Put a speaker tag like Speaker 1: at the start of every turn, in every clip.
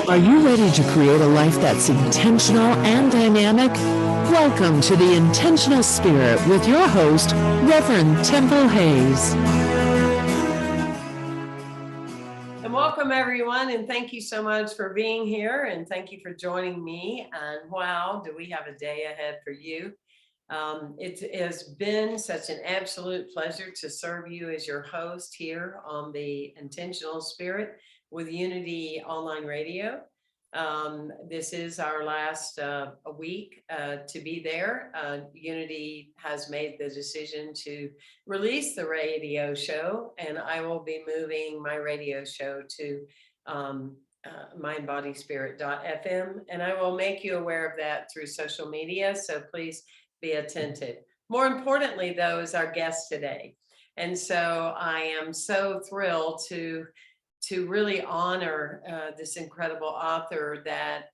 Speaker 1: Are you ready to create a life that's intentional and dynamic? Welcome to the Intentional Spirit with your host, Reverend Temple Hayes.
Speaker 2: And welcome everyone, and thank you so much for being here, and thank you for joining me. And wow, do we have a day ahead for you. It has been such an absolute pleasure to serve you as your host here on the Intentional Spirit with Unity Online Radio. This is our last week to be there. Unity has made the decision to release the radio show, and I will be moving my radio show to mindbodyspirit.fm, and I will make you aware of that through social media, so please be attentive. More importantly, though, is our guest today. And so I am so thrilled to really honor this incredible author that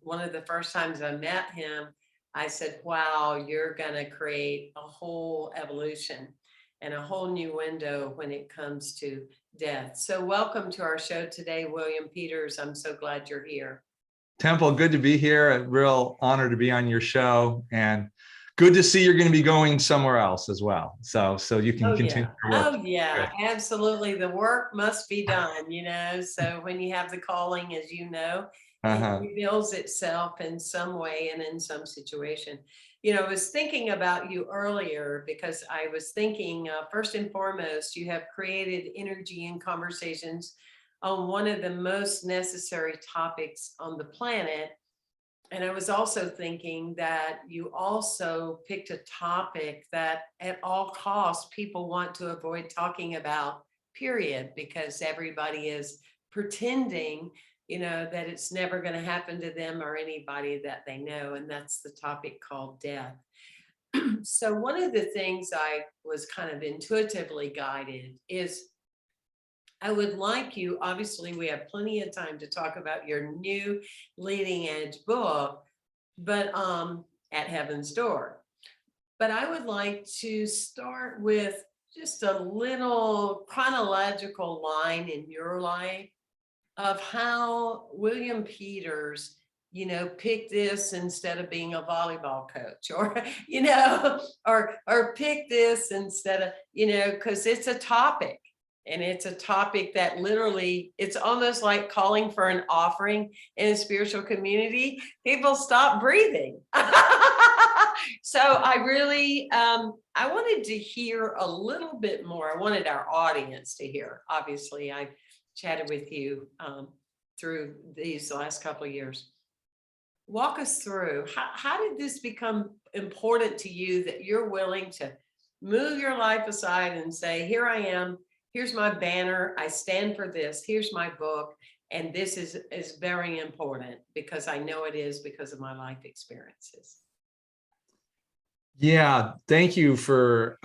Speaker 2: one of the first times I met him, I said, wow, you're going to create a whole evolution and a whole new window when it comes to death. So welcome to our show today, William Peters. I'm so glad you're here.
Speaker 3: Temple, good to be here. A real honor to be on your show, and good to see you're going to be going somewhere else as well. So you can continue to work.
Speaker 2: Oh yeah, absolutely. The work must be done, so when you have the calling, as you know, it reveals itself in some way and in some situation. I was thinking about you earlier because I was thinking, first and foremost, you have created energy and conversations on one of the most necessary topics on the planet. And I was also thinking that you also picked a topic that at all costs people want to avoid talking about, period, because everybody is pretending, that it's never going to happen to them or anybody that they know. And that's the topic called death. So one of the things I was kind of intuitively guided is I would like you, obviously we have plenty of time to talk about your new leading edge book, but At Heaven's Door. But I would like to start with just a little chronological line in your life of how William Peters, picked this instead of being a volleyball coach, or, or pick this instead of, because it's a topic. And it's a topic that literally, it's almost like calling for an offering in a spiritual community. People stop breathing. So I really, I wanted to hear a little bit more. I wanted our audience to hear. Obviously, I've chatted with you through these last couple of years. Walk us through, how did this become important to you that you're willing to move your life aside and say, here I am. Here's my banner. I stand for this. Here's my book. And this is very important because I know it is because of my life experiences.
Speaker 3: Yeah, thank you for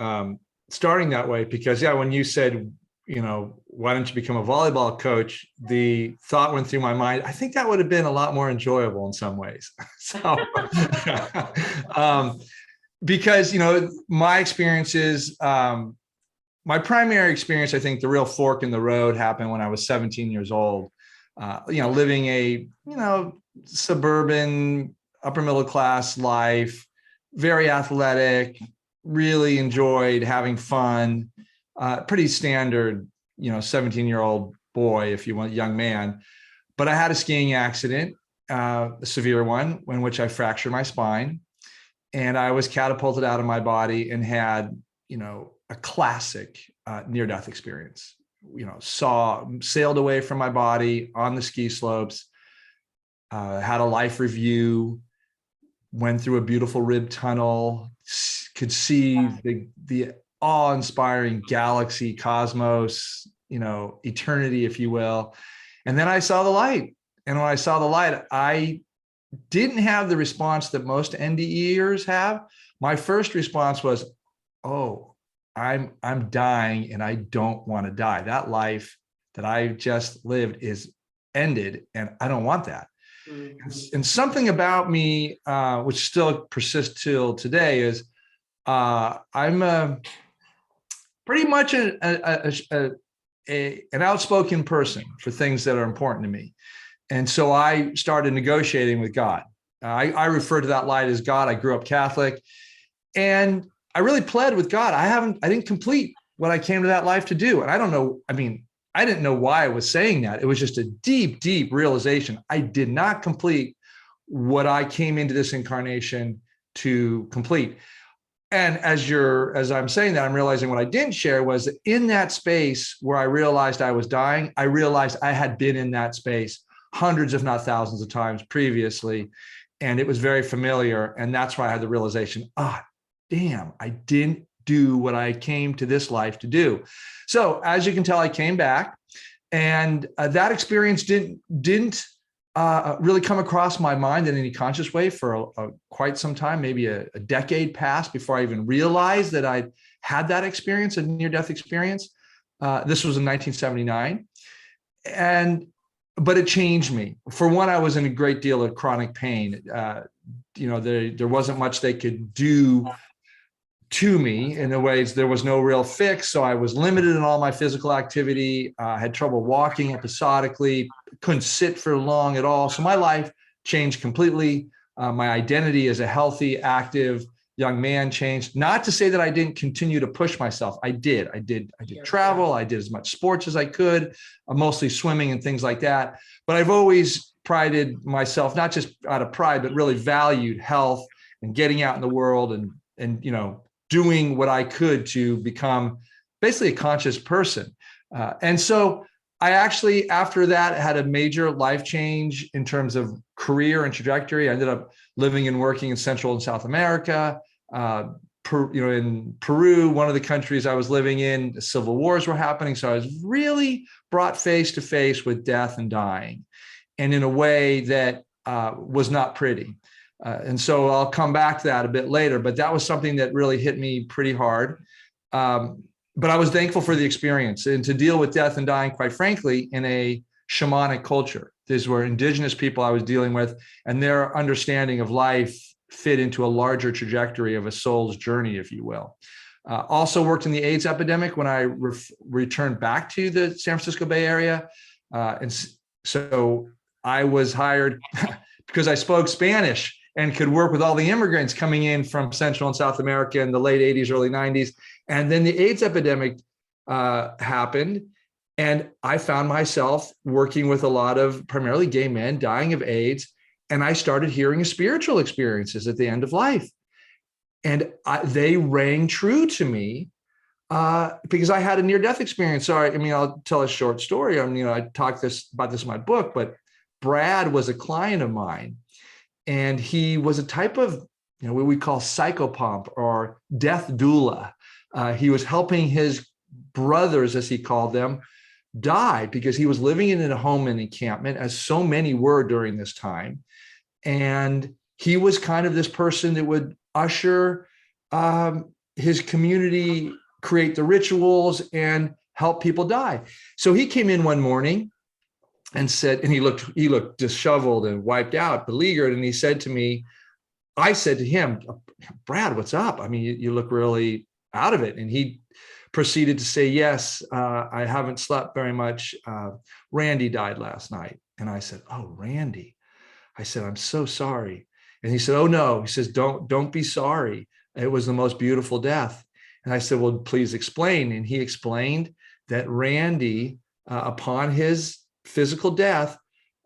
Speaker 3: starting that way, because when you said, why don't you become a volleyball coach? The thought went through my mind, I think that would have been a lot more enjoyable in some ways. So, because, my experiences, my primary experience, I think the real fork in the road happened when I was 17 years old, living a, suburban, upper middle class life, very athletic, really enjoyed having fun, pretty standard, 17-year-old boy, if you want, young man. But I had a skiing accident, a severe one, in which I fractured my spine, and I was catapulted out of my body and had, a classic near-death experience. Sailed away from my body on the ski slopes, had a life review, went through a beautiful rib tunnel, could see the awe-inspiring galaxy, cosmos, eternity, if you will. And then I saw the light. And when I saw the light, I didn't have the response that most NDEers have. My first response was, oh, I'm dying and I don't want to die. That life that I just lived is ended and I don't want that. Mm-hmm. And something about me, which still persists till today, is I'm pretty much a an outspoken person for things that are important to me. And so I started negotiating with God. I refer to that light as God. I grew up Catholic, and I really pled with God. I didn't complete what I came to that life to do. And I don't know, I mean, I didn't know why I was saying that. It was just a deep, deep realization. I did not complete what I came into this incarnation to complete. And as I'm saying that, I'm realizing what I didn't share was that in that space where I realized I was dying, I realized I had been in that space hundreds, if not thousands of times previously. And it was very familiar. And that's why I had the realization, damn, I didn't do what I came to this life to do. So as you can tell, I came back, and that experience didn't really come across my mind in any conscious way for quite some time, maybe a decade passed before I even realized that I'd had that experience, a near-death experience. This was in 1979. But it changed me. For one, I was in a great deal of chronic pain. There wasn't much they could do to me in the ways. There was no real fix. So I was limited in all my physical activity. Had trouble walking episodically, couldn't sit for long at all. So my life changed completely. My identity as a healthy, active young man changed. Not to say that I didn't continue to push myself. I did travel. I did as much sports as I could, mostly swimming and things like that. But I've always prided myself, not just out of pride, but really valued health and getting out in the world and doing what I could to become basically a conscious person. And so I actually, after that, had a major life change in terms of career and trajectory. I ended up living and working in Central and South America. In Peru, one of the countries I was living in, civil wars were happening. So I was really brought face to face with death and dying, and in a way that was not pretty. And so I'll come back to that a bit later, but that was something that really hit me pretty hard. But I was thankful for the experience and to deal with death and dying, quite frankly, in a shamanic culture. These were indigenous people I was dealing with, and their understanding of life fit into a larger trajectory of a soul's journey, if you will. Also worked in the AIDS epidemic when I returned back to the San Francisco Bay Area. And so I was hired because I spoke Spanish and could work with all the immigrants coming in from Central and South America in the late 80s, early 90s. And then the AIDS epidemic happened. And I found myself working with a lot of primarily gay men dying of AIDS. And I started hearing spiritual experiences at the end of life. And they rang true to me because I had a near-death experience. So I'll tell a short story. I talk about this in my book, but Brad was a client of mine. And he was a type of, what we call psychopomp or death doula. He was helping his brothers, as he called them, die because he was living in a home encampment, as so many were during this time. And he was kind of this person that would usher his community, create the rituals, and help people die. So he came in one morning and said, and he looked disheveled and wiped out, beleaguered. And he said to me, I said to him, Brad, what's up? I mean, you look really out of it. And he proceeded to say, yes, I haven't slept very much. Randy died last night. And I said, oh, Randy. I said, I'm so sorry. And he said, oh, no. He says, don't be sorry. It was the most beautiful death. And I said, well, please explain. And he explained that Randy, upon his physical death,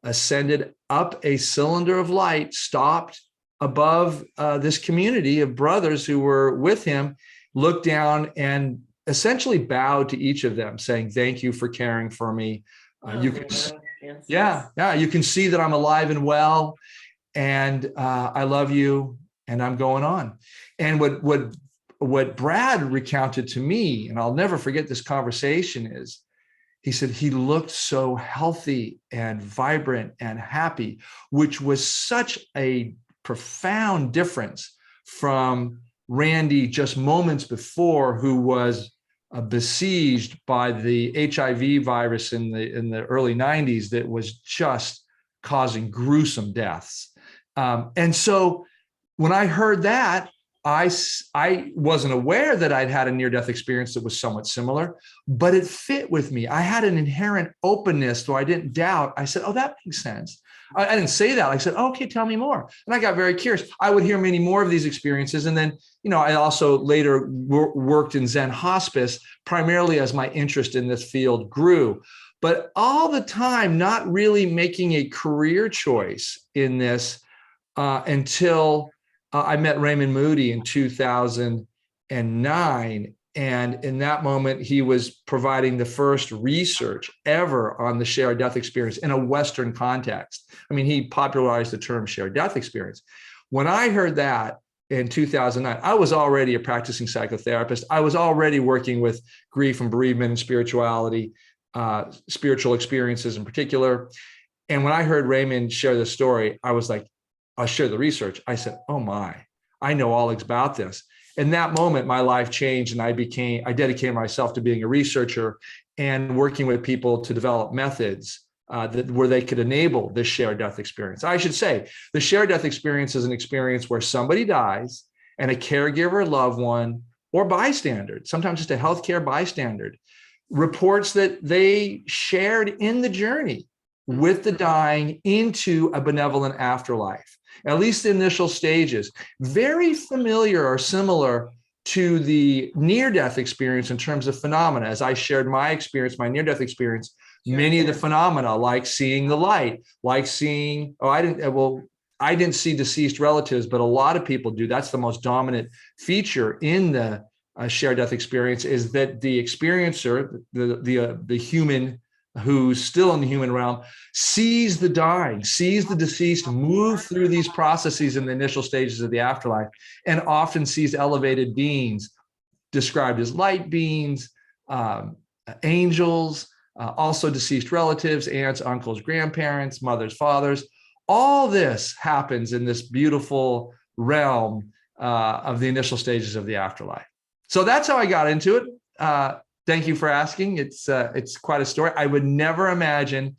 Speaker 3: ascended up a cylinder of light, stopped above this community of brothers who were with him, looked down and essentially bowed to each of them, saying, thank you for caring for me. You can see that I'm alive and well, and I love you, and I'm going on. And what Brad recounted to me, and I'll never forget this conversation, is he said he looked so healthy and vibrant and happy, which was such a profound difference from Randy just moments before, who was besieged by the HIV virus in the early 90s that was just causing gruesome deaths. And so when I heard that, I wasn't aware that I'd had a near-death experience that was somewhat similar, but it fit with me. I had an inherent openness, though I didn't doubt. I said, oh, that makes sense. I didn't say that. I said, okay, tell me more. And I got very curious. I would hear many more of these experiences. And then, I also later worked in Zen hospice, primarily as my interest in this field grew. But all the time, not really making a career choice in this until I met Raymond Moody in 2009. And in that moment, he was providing the first research ever on the shared death experience in a Western context. I mean, he popularized the term shared death experience. When I heard that in 2009, I was already a practicing psychotherapist. I was already working with grief and bereavement and spirituality, spiritual experiences in particular. And when I heard Raymond share the story, I was like, I'll share the research. I said, oh my, I know all about this. In that moment, my life changed and I dedicated myself to being a researcher and working with people to develop methods where they could enable this shared death experience. I should say the shared death experience is an experience where somebody dies and a caregiver, loved one, or bystander, sometimes just a healthcare bystander, reports that they shared in the journey with the dying into a benevolent afterlife. At least the initial stages, very familiar or similar to the near-death experience in terms of phenomena. As I shared my experience, my near-death experience, many of the phenomena, like seeing the light, like seeing, I didn't see deceased relatives, but a lot of people do. That's the most dominant feature in the shared death experience, is that the experiencer, the human who's still in the human realm, sees the dying, sees the deceased move through these processes in the initial stages of the afterlife, and often sees elevated beings described as light beings, angels, also deceased relatives, aunts, uncles, grandparents, mothers, fathers. All this happens in this beautiful realm of the initial stages of the afterlife. So that's how I got into it. Thank you for asking. It's quite a story. I would never imagine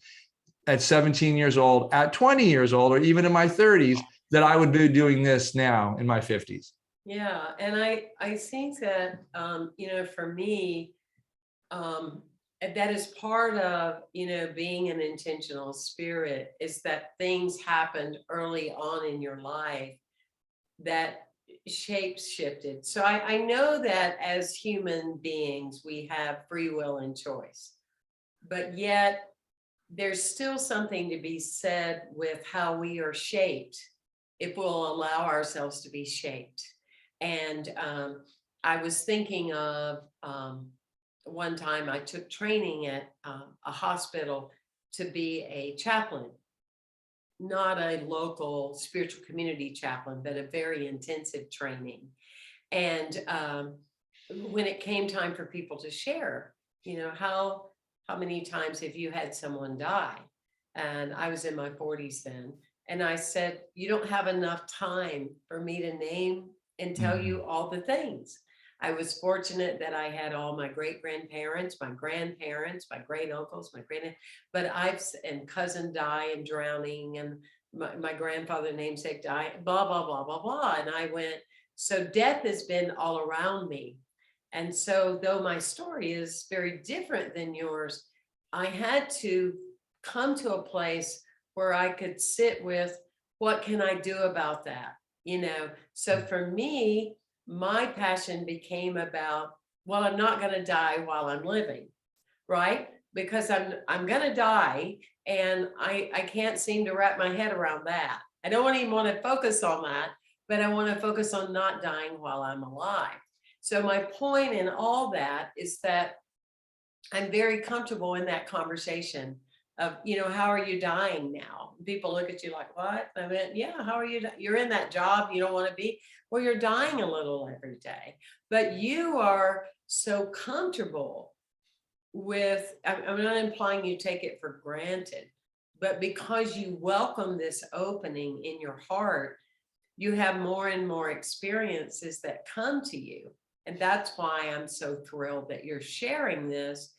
Speaker 3: at 17 years old, at 20 years old, or even in my 30s, that I would be doing this now in my 50s.
Speaker 2: Yeah, and I think that for me, that is part of being an intentional spirit, is that things happened early on in your life that shapes shifted. So I know that as human beings, we have free will and choice, but yet there's still something to be said with how we are shaped if we'll allow ourselves to be shaped. And I was thinking of one time I took training at a hospital to be a chaplain. Not a local spiritual community chaplain, but a very intensive training. And when it came time for people to share, how many times have you had someone die? And I was in my 40s then. And I said, you don't have enough time for me to name and tell you all the things. I was fortunate that I had all my great-grandparents, my grandparents, my great-uncles, but and cousin die and drowning, and my grandfather namesake die, blah, blah, blah, blah, blah. And I went, so death has been all around me. And so though my story is very different than yours, I had to come to a place where I could sit with, what can I do about that? So for me, my passion became about, well, I'm not going to die while I'm living, right? Because I'm going to die, and I can't seem to wrap my head around that. I don't even want to focus on that, but I want to focus on not dying while I'm alive. So my point in all that is that I'm very comfortable in that conversation of, how are you dying now? People look at you like, what? I mean, yeah, how are you? You're in that job you don't want to be. Well, you're dying a little every day, but you are so comfortable with, I'm not implying you take it for granted, but because you welcome this opening in your heart, you have more and more experiences that come to you. And that's why I'm so thrilled that you're sharing this,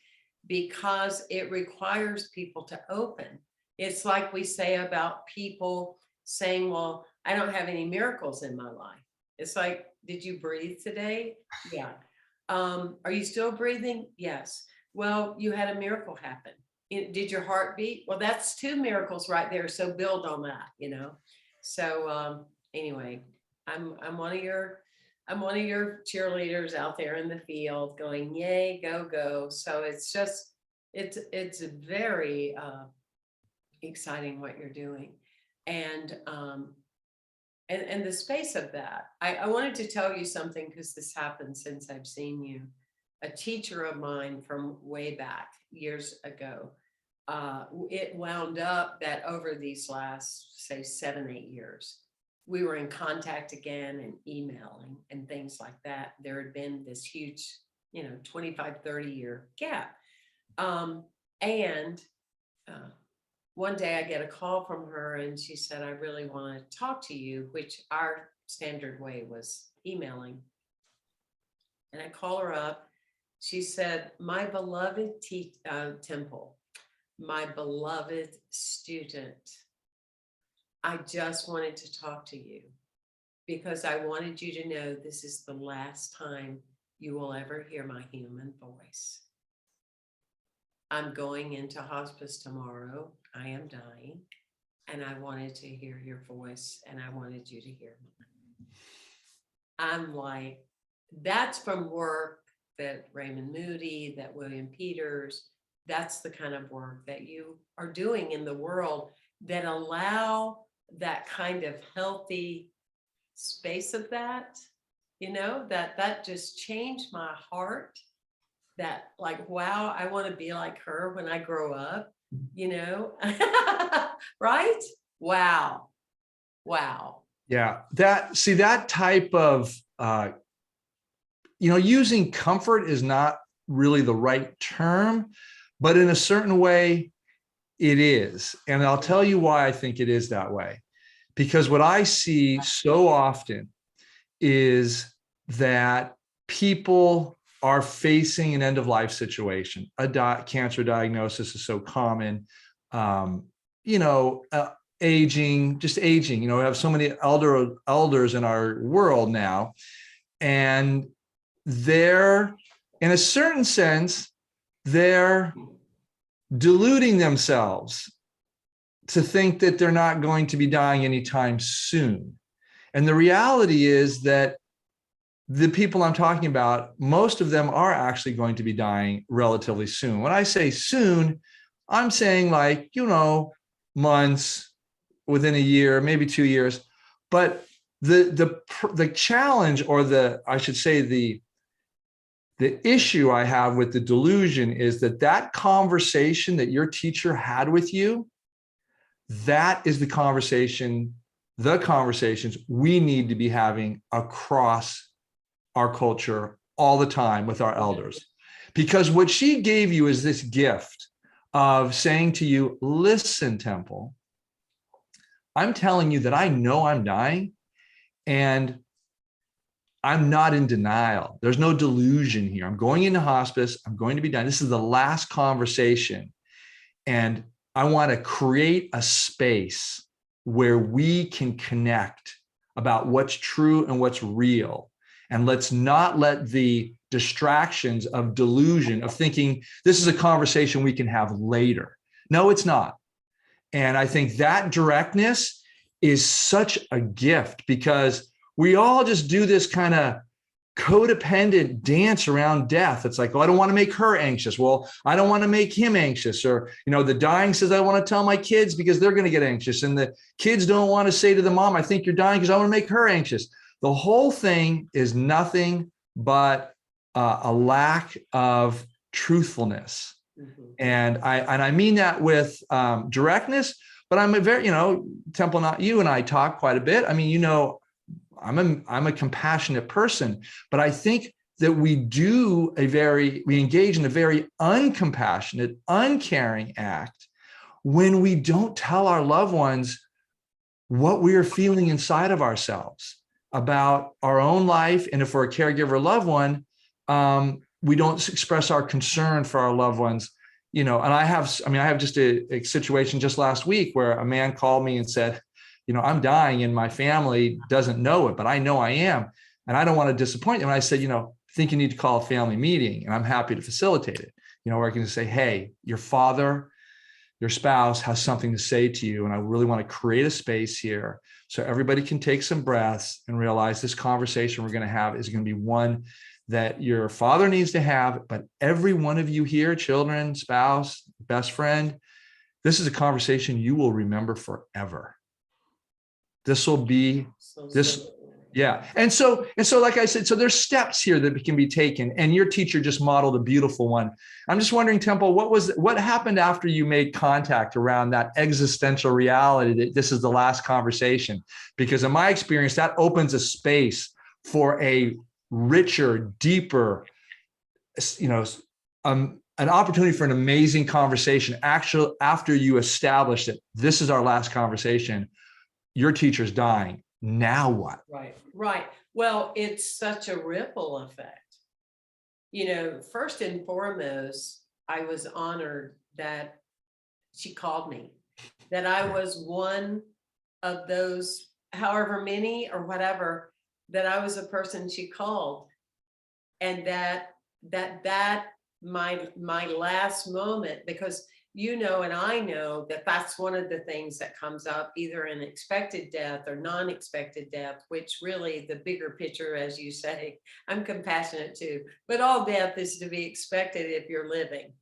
Speaker 2: because it requires people to open. It's like we say about people saying, well, I don't have any miracles in my life. It's like, did you breathe today? Yeah. Are you still breathing? Yes. Well, you had a miracle happen. Did your heart beat? Well, that's two miracles right there. So build on that, you know. So anyway, I'm one of your cheerleaders out there in the field going, yay, go, go. So it's just it's very exciting what you're doing. And the space of that, I wanted to tell you something because this happened since I've seen you. A teacher of mine from way back years ago, it wound up that over these last, say, 7-8 years, we were in contact again and emailing and things like that. There had been this huge, 25-30 year gap. And one day I get a call from her and she said, I really want to talk to you, which our standard way was emailing. And I call her up. She said, my beloved Temple, my beloved student, I just wanted to talk to you because I wanted you to know this is the last time you will ever hear my human voice. I'm going into hospice tomorrow. I am dying. And I wanted to hear your voice and I wanted you to hear mine. I'm like, that's from work that Raymond Moody, that William Peters, that's the kind of work that you are doing in the world that allow that kind of healthy space of that, that just changed my heart. That like, wow, I want to be like her when I grow up, right? Wow.
Speaker 3: Yeah. That type of, using comfort is not really the right term, but in a certain way it is. And I'll tell you why I think it is that way. Because what I see so often is that people are facing an end-of-life situation. Cancer diagnosis is so common. Aging. We have so many elders in our world now, and they're, in a certain sense, they're deluding themselves to think that they're not going to be dying anytime soon. And the reality is that the people I'm talking about, most of them are actually going to be dying relatively soon. When I say soon, I'm saying like, months, within a year, maybe 2 years. But the challenge, or I should say the issue I have with the delusion is that conversation that your teacher had with you, that is the conversations we need to be having across our culture all the time with our elders. Because what she gave you is this gift of saying to you, listen, Temple, I'm telling you that I know I'm dying and I'm not in denial. There's no delusion here. I'm going into hospice. I'm going to be dying. This is the last conversation. And I want to create a space where we can connect about what's true and what's real. And let's not let the distractions of delusion, of thinking this is a conversation we can have later. No, it's not. And I think that directness is such a gift, because we all just do this kind of codependent dance around death. It's like, oh, I don't want to make her anxious. Well, I don't want to make him anxious. Or, the dying says, I want to tell my kids because they're going to get anxious. And the kids don't want to say to the mom, I think you're dying because I want to make her anxious. The whole thing is nothing but a lack of truthfulness. Mm-hmm. And I mean that with directness, but I'm a very, Temple, not you and I talk quite a bit. I mean, I'm a compassionate person, but I think that we engage in a very uncompassionate, uncaring act when we don't tell our loved ones what we are feeling inside of ourselves about our own life. And if we're a caregiver loved one, we don't express our concern for our loved ones. And I have just a situation just last week where a man called me and said, I'm dying and my family doesn't know it, but I know I am. And I don't want to disappoint them. And I said, I think you need to call a family meeting, and I'm happy to facilitate it. Where I can say, hey, your father, your spouse has something to say to you. And I really want to create a space here so everybody can take some breaths and realize this conversation we're going to have is going to be one that your father needs to have, but every one of you here, children, spouse, best friend, this is a conversation you will remember forever. This will be this. Yeah. And so, like I said, so there's steps here that can be taken, and your teacher just modeled a beautiful one. I'm just wondering, Temple, what happened after you made contact around that existential reality that this is the last conversation? Because in my experience, that opens a space for a richer, deeper, an opportunity for an amazing conversation. Actually, after you establish that this is our last conversation, your teacher's dying. Now what?
Speaker 2: Right. Well, it's such a ripple effect. First and foremost, I was honored that she called me, that I was one of those, however many or whatever, that I was a person she called, and that my last moment, because and I know that that's one of the things that comes up, either in expected death or non-expected death, which really the bigger picture, as you say, I'm compassionate too, but all death is to be expected if you're living,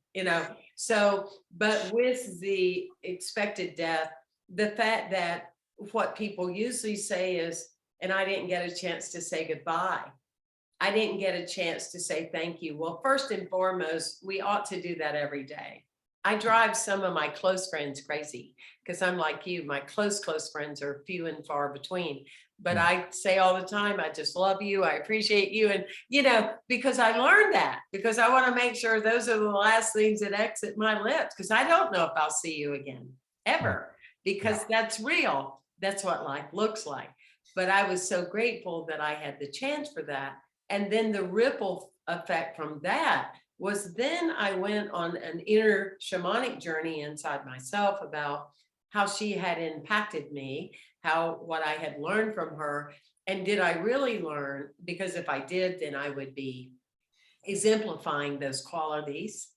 Speaker 2: So, but with the expected death, the fact that what people usually say is, and I didn't get a chance to say goodbye. I didn't get a chance to say thank you. Well, first and foremost, we ought to do that every day. I drive some of my close friends crazy because I'm like you, my close friends are few and far between. But I say all the time, I just love you. I appreciate you. And, because I learned that, because I want to make sure those are the last things that exit my lips, because I don't know if I'll see you again, ever, because that's real. That's what life looks like. But I was so grateful that I had the chance for that. And then the ripple effect from that was then I went on an inner shamanic journey inside myself about how she had impacted me, what I had learned from her. And did I really learn? Because if I did, then I would be exemplifying those qualities.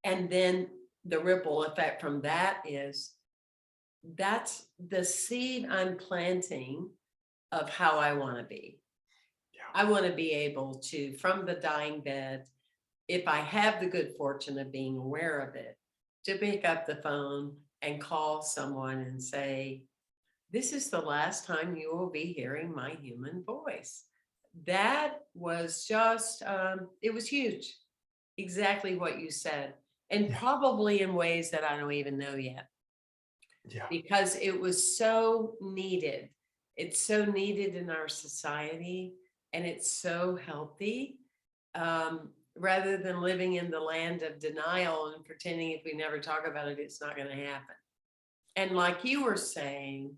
Speaker 2: And then the ripple effect from that is, that's the seed I'm planting of how I want to be. I want to be able to, from the dying bed, if I have the good fortune of being aware of it, to pick up the phone and call someone and say, this is the last time you will be hearing my human voice. That was just, it was huge. Exactly what you said. And probably in ways that I don't even know yet. Because it was so needed. It's so needed in our society, and it's so healthy. Rather than living in the land of denial and pretending if we never talk about it, it's not going to happen. And like you were saying,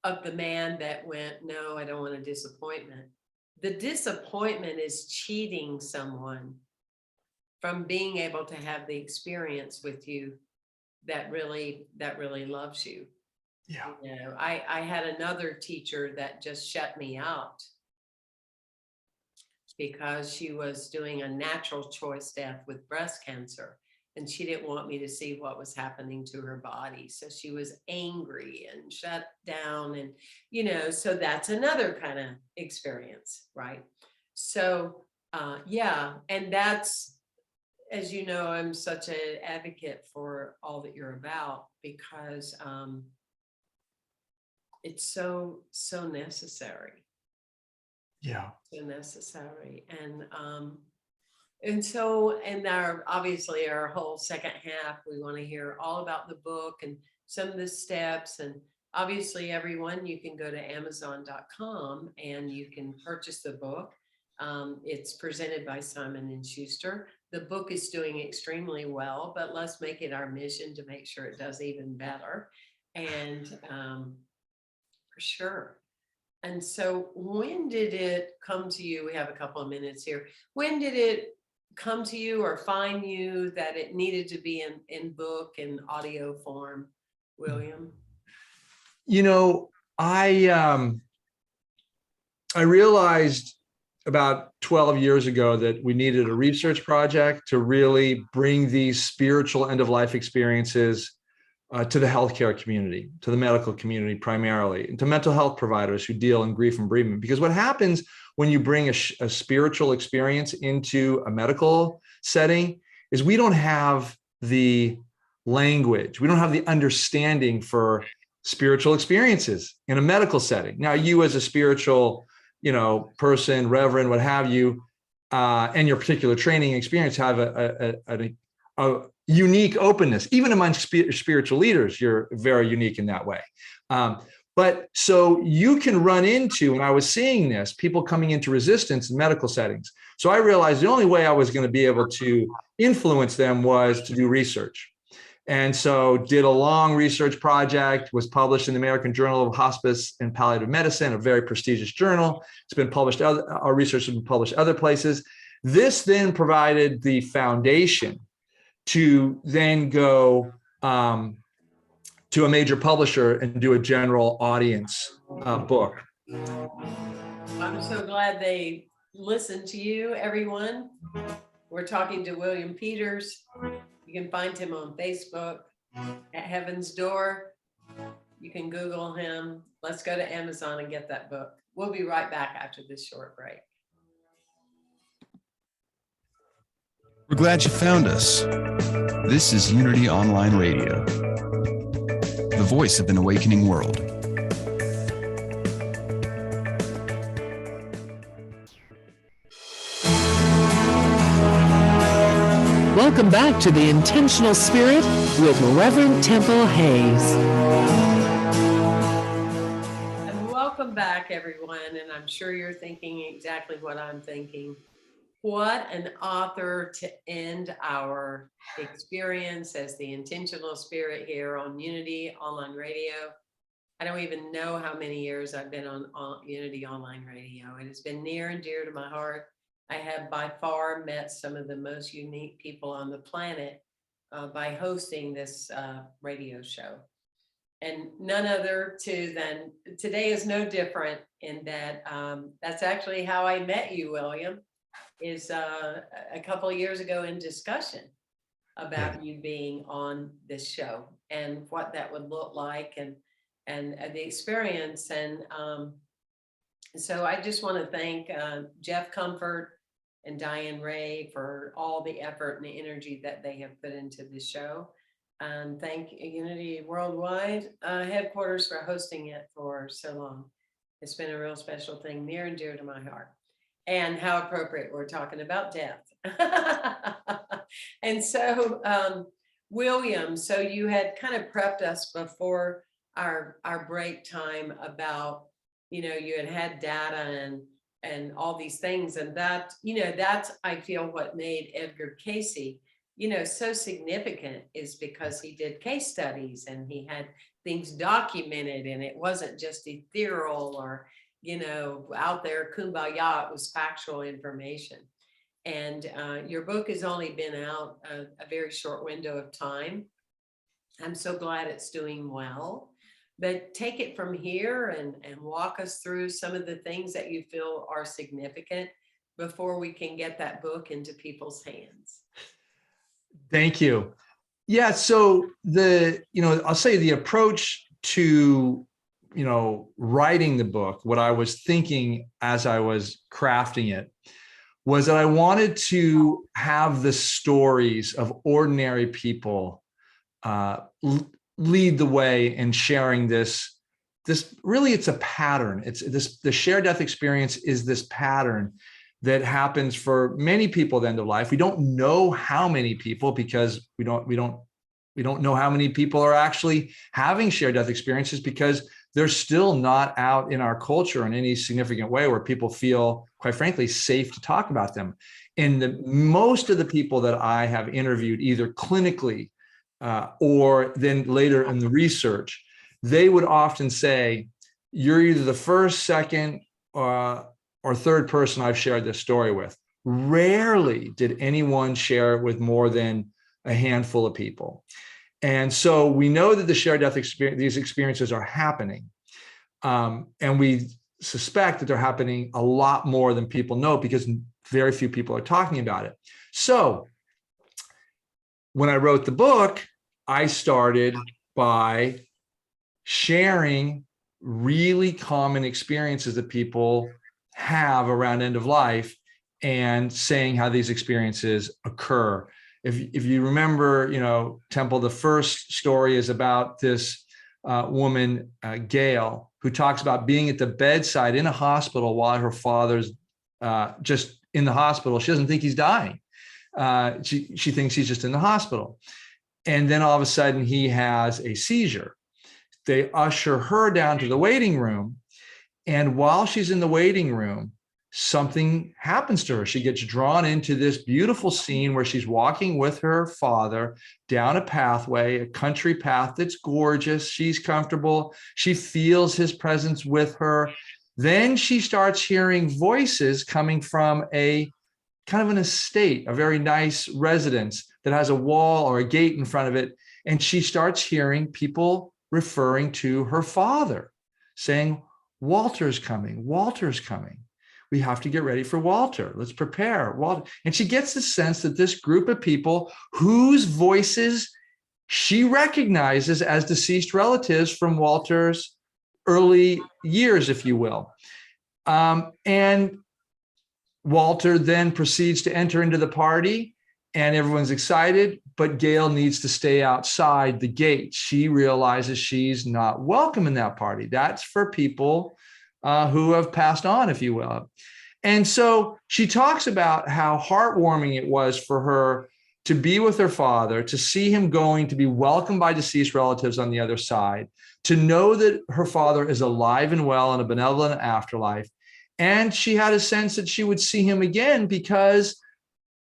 Speaker 2: of the man that went, no, I don't want a disappointment. The disappointment is cheating someone from being able to have the experience with you that really loves you. I had another teacher that just shut me out because she was doing a natural choice death with breast cancer, and she didn't want me to see what was happening to her body. So she was angry and shut down, and so that's another kind of experience, right? So and that's, as you know, I'm such an advocate for all that you're about, because it's so necessary. So necessary. And so, and obviously our whole second half, we want to hear all about the book and some of the steps. And obviously, everyone, you can go to Amazon.com and you can purchase the book. It's presented by Simon & Schuster. The book is doing extremely well, but let's make it our mission to make sure it does even better. And for sure. And so when did it come to you? We have a couple of minutes here. When did it come to you or find you that it needed to be in book and audio form, William?
Speaker 3: You know, I realized about 12 years ago that we needed a research project to really bring these spiritual end-of-life experiences to the healthcare community, to the medical community primarily, and to mental health providers who deal in grief and bereavement. Because what happens when you bring a spiritual experience into a medical setting is we don't have the language, we don't have the understanding for spiritual experiences in a medical setting. Now, you as a spiritual, person, reverend, what have you, and your particular training experience have a unique openness. Even among spiritual leaders, you're very unique in that way. But so you can run into, and I was seeing this, people coming into resistance in medical settings. So I realized the only way I was going to be able to influence them was to do research. And so did a long research project, was published in the American Journal of Hospice and Palliative Medicine, a very prestigious journal. It's been published, our research has been published other places. This then provided the foundation to then go to a major publisher and do a general audience book.
Speaker 2: I'm so glad they listened to you, everyone. We're talking to William Peters. You can find him on Facebook at Heaven's Door. You can Google him. Let's go to Amazon and get that book. We'll be right back after this short break.
Speaker 4: We're glad you found us. This is Unity Online Radio, the voice of an awakening world.
Speaker 1: Welcome back to The Intentional Spirit with Reverend Temple Hayes.
Speaker 2: And welcome back, everyone. And I'm sure you're thinking exactly what I'm thinking. What an author to end our experience as the Intentional Spirit here on Unity Online Radio. I don't even know how many years I've been on Unity Online Radio. It has been near and dear to my heart. I have by far met some of the most unique people on the planet by hosting this radio show. And none other than today is no different in that that's actually how I met you, William, is a couple of years ago in discussion about you being on this show and what that would look like and the experience. And so I just want to thank Jeff Comfort and Diane Ray for all the effort and the energy that they have put into this show. And thank Unity Worldwide headquarters for hosting it for so long. It's been a real special thing, near and dear to my heart. And how appropriate, we're talking about death. And so, William, so you had kind of prepped us before our break time about, you had data and all these things. And that, that's, I feel, what made Edgar Cayce, so significant, is because he did case studies and he had things documented, and it wasn't just ethereal or, out there kumbaya. It was factual information. And your book has only been out a very short window of time. I'm so glad it's doing well. But take it from here and walk us through some of the things that you feel are significant before we can get that book into people's hands.
Speaker 3: Thank you. Yeah, so I'll say the approach to, writing the book, what I was thinking as I was crafting it, was that I wanted to have the stories of ordinary people lead the way in sharing this really, it's a pattern. It's the shared death experience is this pattern that happens for many people at the end of life. We don't know how many people, because we don't know how many people are actually having shared death experiences, because they're still not out in our culture in any significant way where people feel, quite frankly, safe to talk about them. And most of the people that I have interviewed, either clinically or then later in the research, they would often say, you're either the first, second, or third person I've shared this story with. Rarely did anyone share it with more than a handful of people. And so we know that the shared death experience, these experiences are happening. And we suspect that they're happening a lot more than people know because very few people are talking about it. So when I wrote the book, I started by sharing really common experiences that people have around end of life and saying how these experiences occur. If you remember, Temple, the first story is about this woman, Gail, who talks about being at the bedside in a hospital while her father's just in the hospital. She doesn't think he's dying. She thinks he's just in the hospital. And then all of a sudden he has a seizure. They usher her down to the waiting room. And while she's in the waiting room, something happens to her. She gets drawn into this beautiful scene where she's walking with her father down a pathway, a country path that's gorgeous. She's comfortable. She feels his presence with her. Then she starts hearing voices coming from a kind of an estate, a very nice residence that has a wall or a gate in front of it. And she starts hearing people referring to her father, saying, Walter's coming, Walter's coming. We have to get ready for Walter. Let's prepare. Walter. And she gets the sense that this group of people whose voices she recognizes as deceased relatives from Walter's early years, if you will. And Walter then proceeds to enter into the party and everyone's excited, but Gail needs to stay outside the gate. She realizes she's not welcome in that party. That's for people who have passed on, if you will. And so she talks about how heartwarming it was for her to be with her father, to see him going, to be welcomed by deceased relatives on the other side, to know that her father is alive and well in a benevolent afterlife. And she had a sense that she would see him again because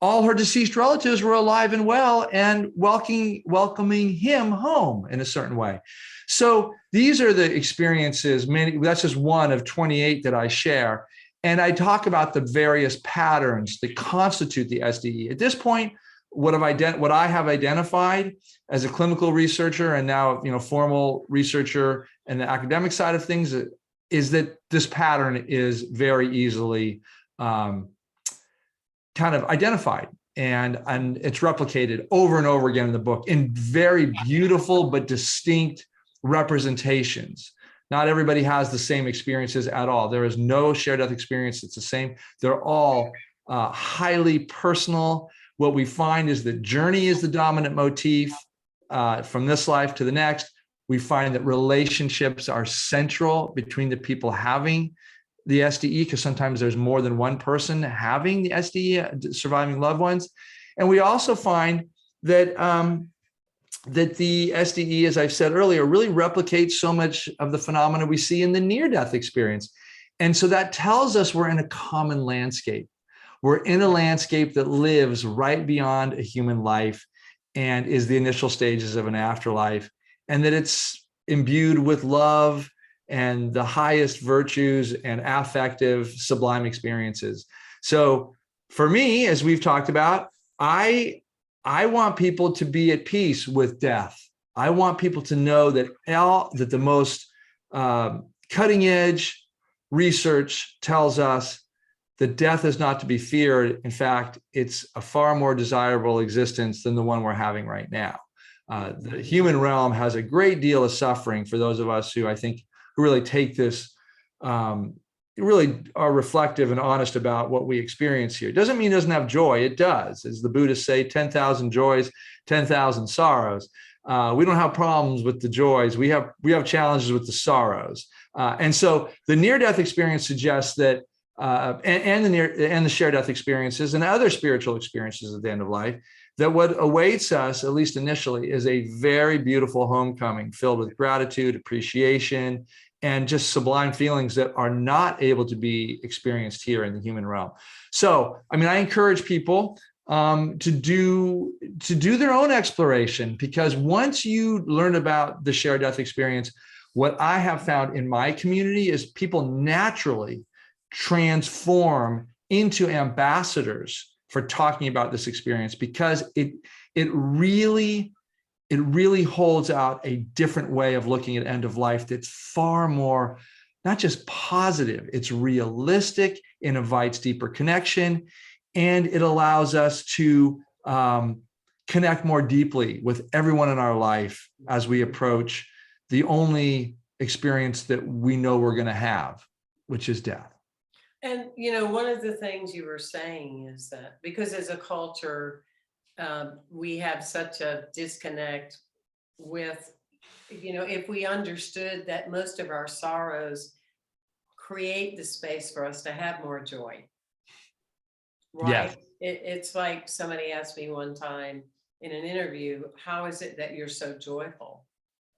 Speaker 3: all her deceased relatives were alive and well and welcoming him home in a certain way. So these are the experiences, that's just one of 28 that I share. And I talk about the various patterns that constitute the SDE. At this point, what I have identified as a clinical researcher and now formal researcher and the academic side of things is that this pattern is very easily kind of identified. And it's replicated over and over again in the book in very beautiful but distinct representations. Not everybody has the same experiences at all. There is no shared death experience that's the same. They're all highly personal. What we find is that journey is the dominant motif from this life to the next. We find that relationships are central between the people having the SDE, because sometimes there's more than one person having the SDE, surviving loved ones. And we also find that that the SDE, as I've said earlier, really replicates so much of the phenomena we see in the near-death experience. And so that tells us we're in a common landscape. We're in a landscape that lives right beyond a human life and is the initial stages of an afterlife, and that it's imbued with love and the highest virtues and affective, sublime experiences. So for me, as we've talked about, I want people to be at peace with death. I want people to know that the most cutting edge research tells us that death is not to be feared. In fact, it's a far more desirable existence than the one we're having right now. The human realm has a great deal of suffering for those of us who who really take this, really are reflective and honest about what we experience here. It doesn't mean it doesn't have joy. It does. As the Buddhists say, 10,000 joys, 10,000 sorrows. We don't have problems with the joys. We have challenges with the sorrows. And so the near-death experience suggests that, and the shared death experiences and other spiritual experiences at the end of life, that what awaits us, at least initially, is a very beautiful homecoming filled with gratitude, appreciation, and just sublime feelings that are not able to be experienced here in the human realm. So, I encourage people to do their own exploration, because once you learn about the shared death experience, what I have found in my community is people naturally transform into ambassadors for talking about this experience, because it really it really holds out a different way of looking at end of life that's far more, not just positive, it's realistic, it invites deeper connection, and it allows us to connect more deeply with everyone in our life as we approach the only experience that we know we're going to have, which is death.
Speaker 2: And, one of the things you were saying is that because as a culture, we have such a disconnect with, if we understood that most of our sorrows create the space for us to have more joy, right?
Speaker 3: Yes.
Speaker 2: It's like somebody asked me one time in an interview, how is it that you're so joyful?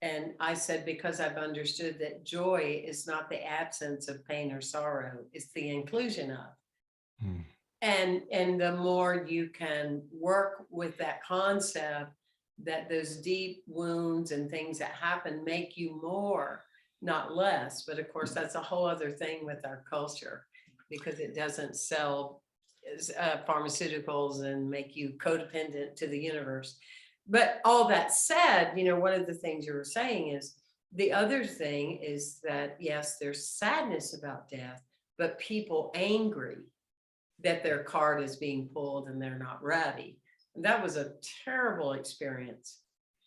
Speaker 2: And I said, because I've understood that joy is not the absence of pain or sorrow, it's the inclusion of.
Speaker 3: Hmm.
Speaker 2: And the more you can work with that concept, that those deep wounds and things that happen make you more, not less. But of course, that's a whole other thing with our culture, because it doesn't sell pharmaceuticals and make you codependent to the universe. But all that said, one of the things you were saying is the other thing is that, yes, there's sadness about death, but people angry that their card is being pulled and they're not ready. And that was a terrible experience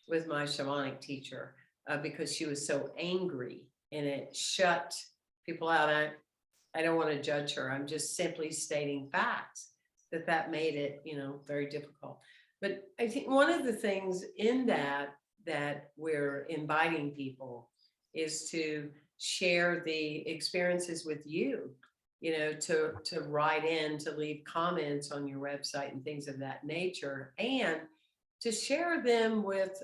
Speaker 2: with my shamanic teacher because she was so angry and it shut people out. I don't want to judge her. I'm just simply stating facts that made it, very difficult. But I think one of the things in that we're inviting people is to share the experiences with you, to write in, to leave comments on your website and things of that nature, and to share them with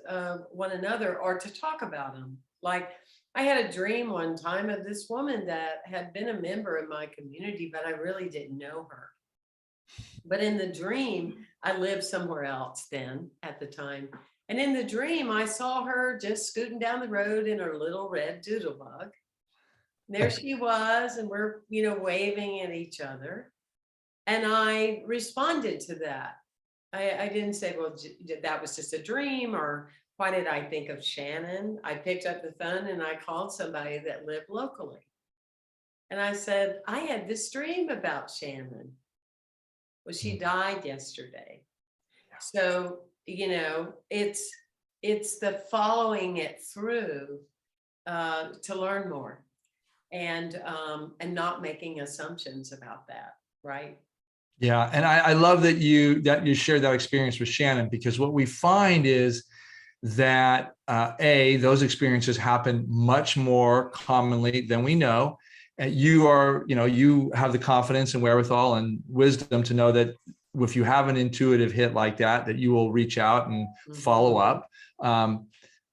Speaker 2: one another or to talk about them. Like I had a dream one time of this woman that had been a member in my community, but I really didn't know her. But in the dream, I lived somewhere else then at the time. And in the dream, I saw her just scooting down the road in her little red doodlebug. There she was, and we're, waving at each other. And I responded to that. I didn't say, well, that was just a dream, or why did I think of Shannon? I picked up the phone and I called somebody that lived locally. And I said, I had this dream about Shannon. Well, she died yesterday. So, it's the following it through to learn more and not making assumptions about that, right?
Speaker 3: Yeah, and I love that you shared that experience with Shannon, because what we find is that those experiences happen much more commonly than we know. And you have the confidence and wherewithal and wisdom to know that if you have an intuitive hit like that you will reach out and follow up.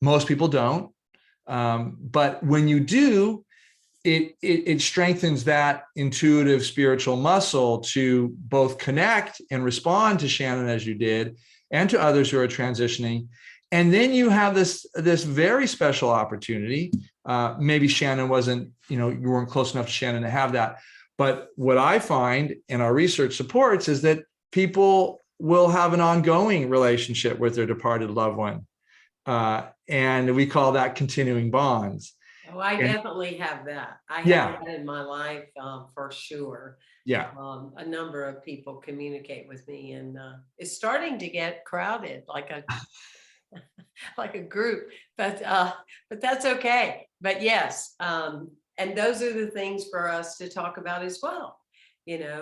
Speaker 3: Most people don't, but when you do, it strengthens that intuitive spiritual muscle to both connect and respond to Shannon as you did, and to others who are transitioning. And then you have this very special opportunity. Maybe Shannon wasn't, you weren't close enough to Shannon to have that. But what I find, and our research supports, is that people will have an ongoing relationship with their departed loved one. And we call that continuing bonds.
Speaker 2: Oh, I definitely have that. I have that in my life for sure.
Speaker 3: Yeah.
Speaker 2: A number of people communicate with me, and it's starting to get crowded, like a group, but that's okay. But yes, and those are the things for us to talk about as well.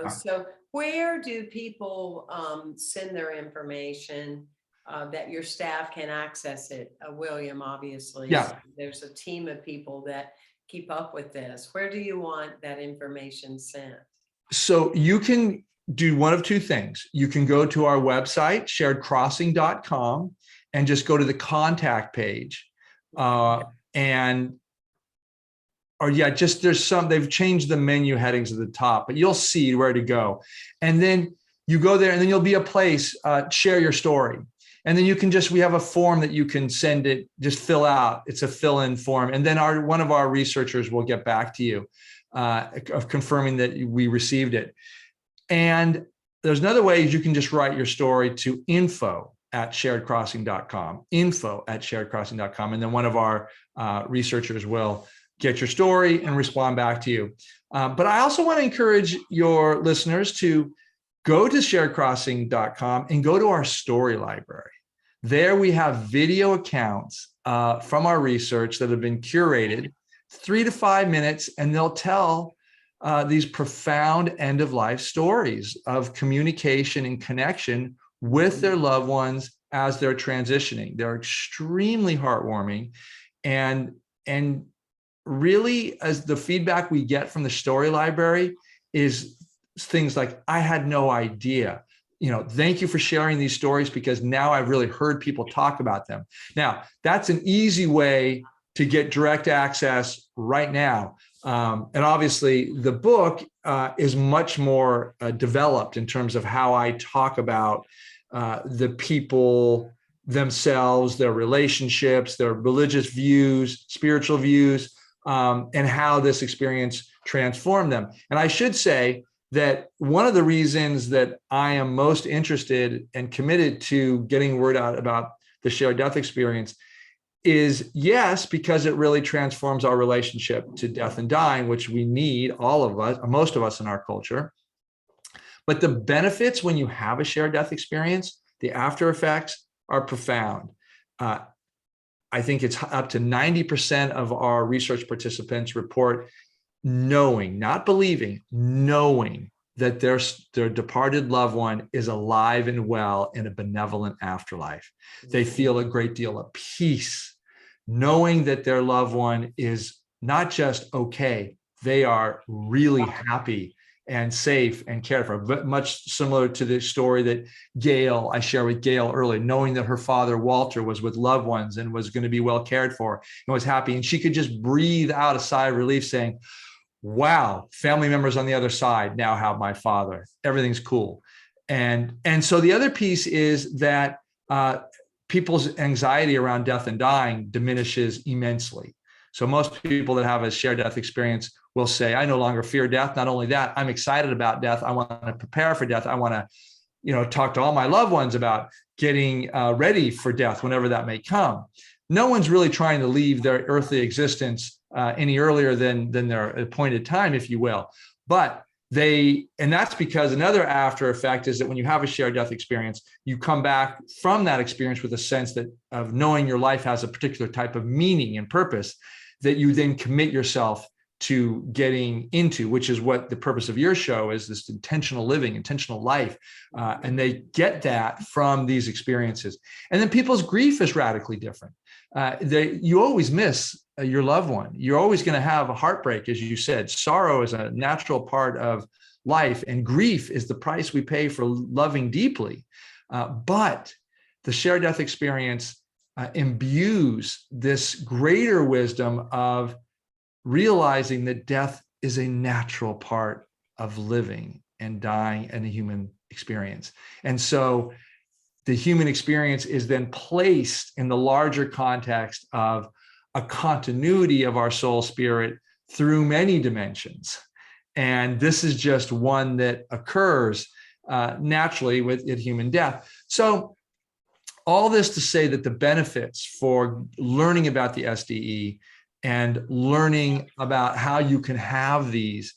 Speaker 2: So where do people send their information that your staff can access it? William, obviously, there's a team of people that keep up with this. Where do you want that information sent?
Speaker 3: So you can do one of two things. You can go to our website, sharedcrossing.com, and just go to the contact page. They've changed the menu headings at the top, but you'll see where to go. And then you go there, and then you'll be a place, share your story. And then we have a form that you can send it, just fill out. It's a fill-in form. And then one of our researchers will get back to you of confirming that we received it. And there's another way, is you can just write your story to info info@sharedcrossing.com, info@sharedcrossing.com. And then one of our researchers will get your story and respond back to you. But I also want to encourage your listeners to go to sharedcrossing.com and go to our story library. There we have video accounts from our research that have been curated, 3 to 5 minutes, and they'll tell these profound end-of-life stories of communication and connection with their loved ones as they're transitioning. They're extremely heartwarming, and really, as the feedback we get from the story library is things like, I had no idea. Thank you for sharing these stories, because now I've really heard people talk about them. Now, that's an easy way to get direct access right now. And obviously, the book is much more developed in terms of how I talk about the people themselves, their relationships, their religious views, spiritual views, and how this experience transformed them. And I should say that one of the reasons that I am most interested and committed to getting word out about the shared death experience is, yes, because it really transforms our relationship to death and dying, which we need, all of us, most of us in our culture. But the benefits when you have a shared death experience, the after effects are profound. I think it's up to 90% of our research participants report knowing, not believing, knowing that their departed loved one is alive and well in a benevolent afterlife. They feel a great deal of peace, knowing that their loved one is not just okay, they are really happy and safe and cared for. But much similar to the story that I shared with Gail earlier, knowing that her father, Walter, was with loved ones and was going to be well cared for and was happy. And she could just breathe out a sigh of relief saying, wow, family members on the other side now have my father. Everything's cool. And so the other piece is that people's anxiety around death and dying diminishes immensely. So most people that have a shared death experience will say, I no longer fear death. Not only that, I'm excited about death. I want to prepare for death. I want to, talk to all my loved ones about getting ready for death whenever that may come. No one's really trying to leave their earthly existence any earlier than their appointed time, if you will. But and that's because another after effect is that when you have a shared death experience, you come back from that experience with a sense of knowing your life has a particular type of meaning and purpose that you then commit yourself to getting into, which is what the purpose of your show is, this intentional living, intentional life. And they get that from these experiences. And then people's grief is radically different. You always miss your loved one. You're always going to have a heartbreak, as you said. Sorrow is a natural part of life, and grief is the price we pay for loving deeply. But the shared death experience imbues this greater wisdom of realizing that death is a natural part of living and dying and the human experience. And so the human experience is then placed in the larger context of a continuity of our soul spirit through many dimensions. And this is just one that occurs naturally with human death. So all this to say that the benefits for learning about the SDE and learning about how you can have these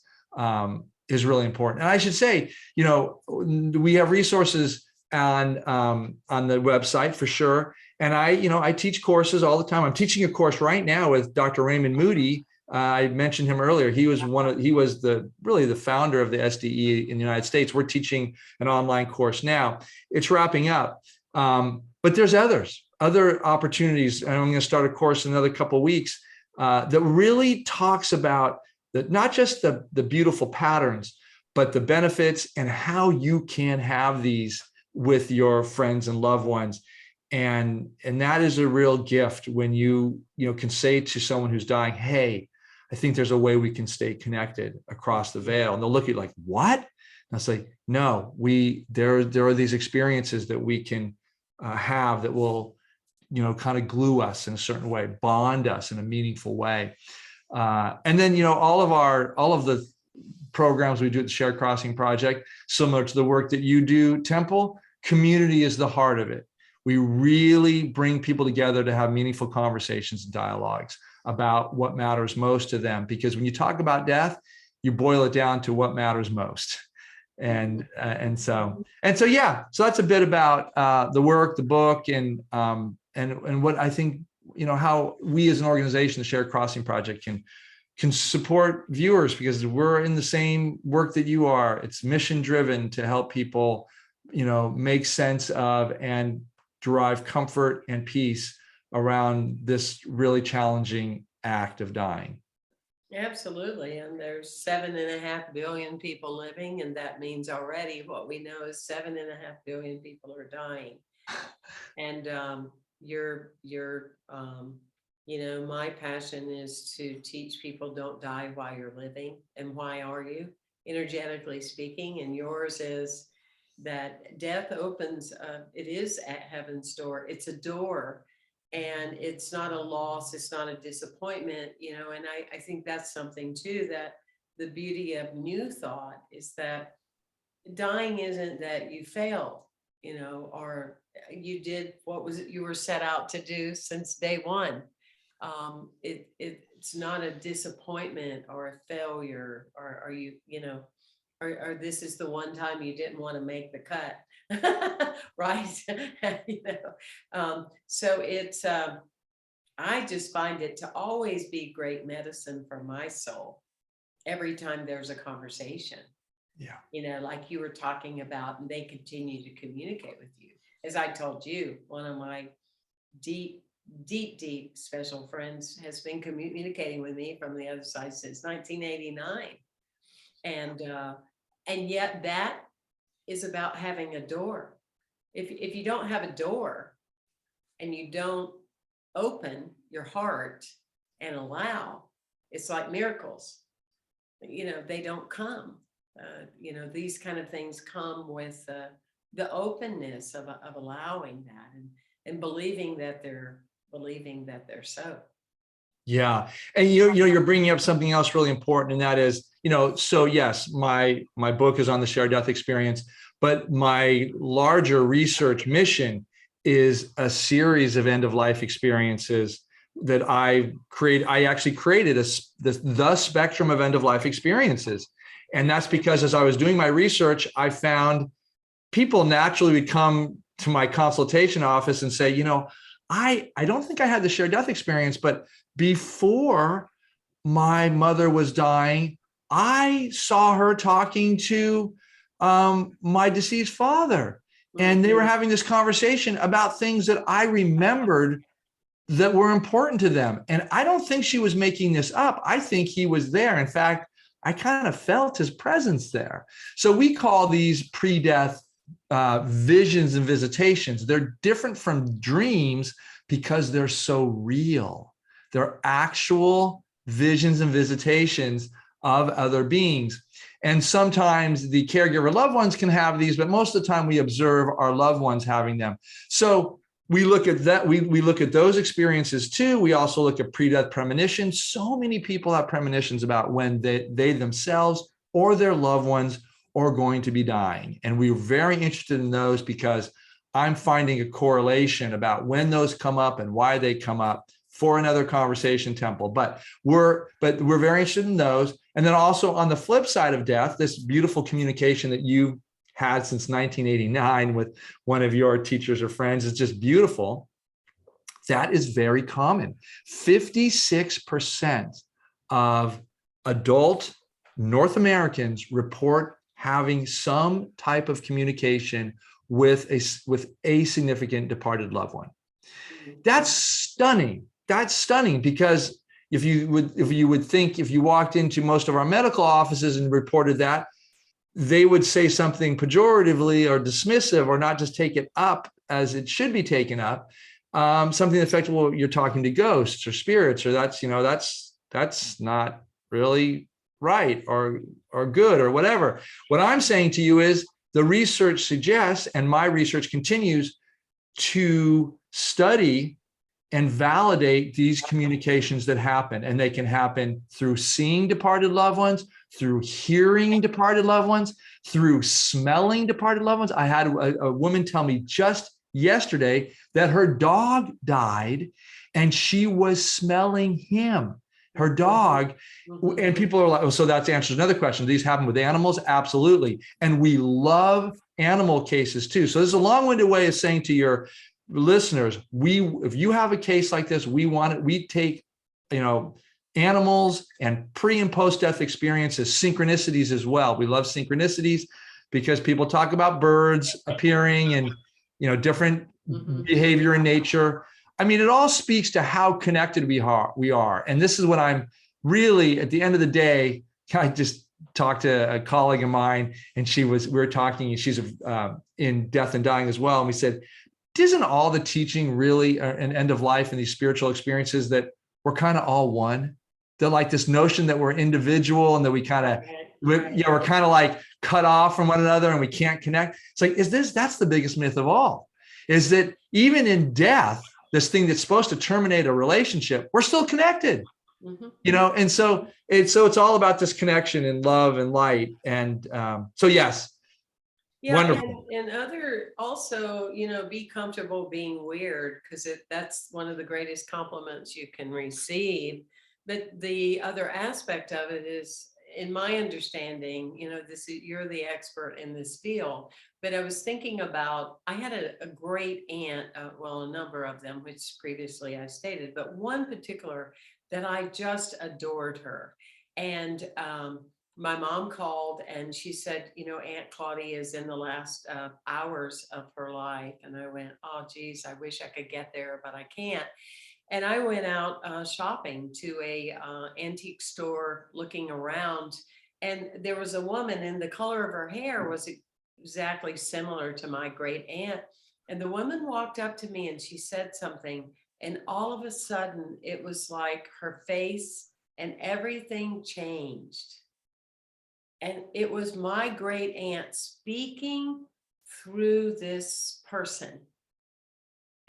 Speaker 3: is really important. And I should say, we have resources on the website for sure. And I teach courses all the time. I'm teaching a course right now with Dr. Raymond Moody. I mentioned him earlier. He was really the founder of the SDE in the United States. We're teaching an online course now. It's wrapping up. But there's other opportunities. And I'm going to start a course in another couple of weeks that really talks about not just the beautiful patterns, but the benefits and how you can have these with your friends and loved ones. And that is a real gift when you can say to someone who's dying, hey, I think there's a way we can stay connected across the veil. And they'll look at you like, what? And I'll say, no, there are these experiences that we can have that will, kind of glue us in a certain way, bond us in a meaningful way. And then, all of the programs we do at the Shared Crossing Project, similar to the work that you do, Temple, community is the heart of it. We really bring people together to have meaningful conversations and dialogues about what matters most to them. Because when you talk about death, you boil it down to what matters most. And so yeah, so that's a bit about the work, the book, and what I think, how we as an organization, the Shared Crossing Project, can support viewers, because we're in the same work that you are. It's mission driven to help people, make sense of and derive comfort and peace around this really challenging act of dying.
Speaker 2: Absolutely. And there's 7.5 billion people living, and that means already what we know is 7.5 billion people are dying. And my passion is to teach people, don't die while you're living. And why are you, energetically speaking? And yours is that death opens, it is at heaven's door. It's a door. And it's not a loss, it's not a disappointment, and I think that's something too, that the beauty of New Thought is that dying isn't that you failed, or you did what was it you were set out to do since day one. It's not a disappointment or a failure, or you, or this is the one time you didn't want to make the cut. Right. So it's I just find it to always be great medicine for my soul every time there's a conversation. Yeah. Like you were talking about, and they continue to communicate with you. As I told you, one of my deep special friends has been communicating with me from the other side since 1989. And yet that is about having a door. If you don't have a door and you don't open your heart and allow, it's like miracles. They don't come. These kind of things come with the openness of allowing that and believing that they're so.
Speaker 3: Yeah. And you're bringing up something else really important, and that is, so yes, my book is on the shared death experience, but my larger research mission is a series of end-of-life experiences that I actually created the spectrum of end-of-life experiences. And that's because as I was doing my research, I found people naturally would come to my consultation office and say, I don't think I had the shared death experience, but before my mother was dying, I saw her talking to my deceased father, and they were having this conversation about things that I remembered that were important to them. And I don't think she was making this up. I think he was there. In fact, I kind of felt his presence there. So we call these pre-death visions and visitations. They're different from dreams because they're so real. They're actual visions and visitations of other beings. And sometimes the caregiver loved ones can have these, but most of the time we observe our loved ones having them. So we look at that. We look at those experiences too. We also look at pre-death premonitions. So many people have premonitions about when they themselves or their loved ones are going to be dying. And we're very interested in those because I'm finding a correlation about when those come up and why they come up for another conversation, Temple. But we're very interested in those. And then also on the flip side of death, this beautiful communication that you had since 1989 with one of your teachers or friends is just beautiful. That is very common. 56% of adult North Americans report having some type of communication with a significant departed loved one. That's stunning. That's stunning because if you would think, if you walked into most of our medical offices and reported that, they would say something pejoratively or dismissive or not just take it up as it should be taken up. Something effective, well, you're talking to ghosts or spirits, or that's not really right or good or whatever. What I'm saying to you is the research suggests, and my research continues to study and validate these communications that happen. And they can happen through seeing departed loved ones, through hearing departed loved ones, through smelling departed loved ones. I had a woman tell me just yesterday that her dog died and she was smelling him, her dog. And people are like, oh, so that's answers another question. Do these happen with animals? Absolutely. And we love animal cases too. So this is a long-winded way of saying to your listeners, if you have a case like this, we take, animals and pre and post-death experiences, synchronicities as well. We love synchronicities because people talk about birds appearing and, different behavior in nature. I mean, it all speaks to how connected we are. And this is what I'm really, at the end of the day, I just talked to a colleague of mine, and we were talking, and she's in death and dying as well. And we said, isn't all the teaching really an end of life and these spiritual experiences that we're kind of all one? They're like this notion that we're individual and that we kind of, we're kind of like cut off from one another and we can't connect. It's like, that's the biggest myth of all, is that even in death, this thing that's supposed to terminate a relationship, we're still connected, and so it's all about this connection and love and light. And so, yes.
Speaker 2: Yeah,
Speaker 3: wonderful.
Speaker 2: And other also, be comfortable being weird, because that's one of the greatest compliments you can receive. But the other aspect of it is, in my understanding, you're the expert in this field, but I was thinking about, I had a great aunt, a number of them, which previously I stated, but one particular that I just adored her. And my mom called and she said, Aunt Claudia is in the last hours of her life. And I went, oh, geez, I wish I could get there, but I can't. And I went out shopping to a antique store, looking around, and there was a woman, and the color of her hair was exactly similar to my great aunt. And the woman walked up to me and she said something, and all of a sudden it was like her face and everything changed. And it was my great aunt speaking through this person.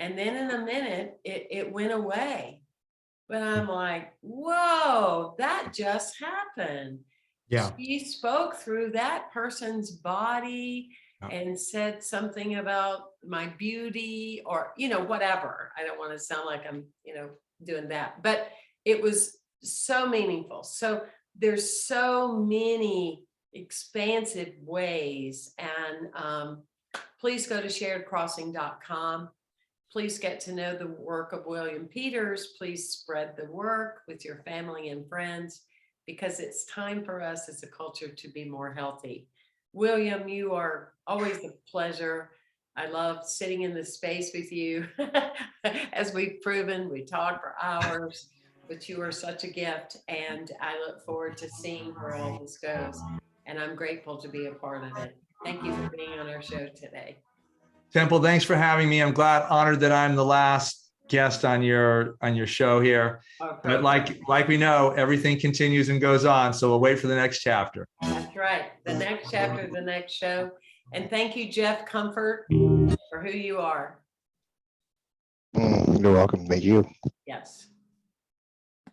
Speaker 2: And then in a minute, it went away. But I'm like, whoa, that just happened.
Speaker 3: Yeah.
Speaker 2: She spoke through that person's body and said something about my beauty, or, whatever. I don't want to sound like I'm, doing that, but it was so meaningful. So there's so many expansive ways. And please go to sharedcrossing.com. Please get to know the work of William Peters. Please spread the work with your family and friends, because it's time for us as a culture to be more healthy. William, you are always a pleasure. I love sitting in this space with you. As we've proven, we talk for hours, but you are such a gift, and I look forward to seeing where all this goes. And I'm grateful to be a part of it. Thank you for being on our show today.
Speaker 3: Temple, thanks for having me. I'm honored that I'm the last guest on your show here. But like we know, everything continues and goes on. So we'll wait for the next chapter.
Speaker 2: That's right. The next chapter, the next show. And thank you, Jeff Comfort, for who you are.
Speaker 5: You're welcome. Thank you.
Speaker 2: Yes.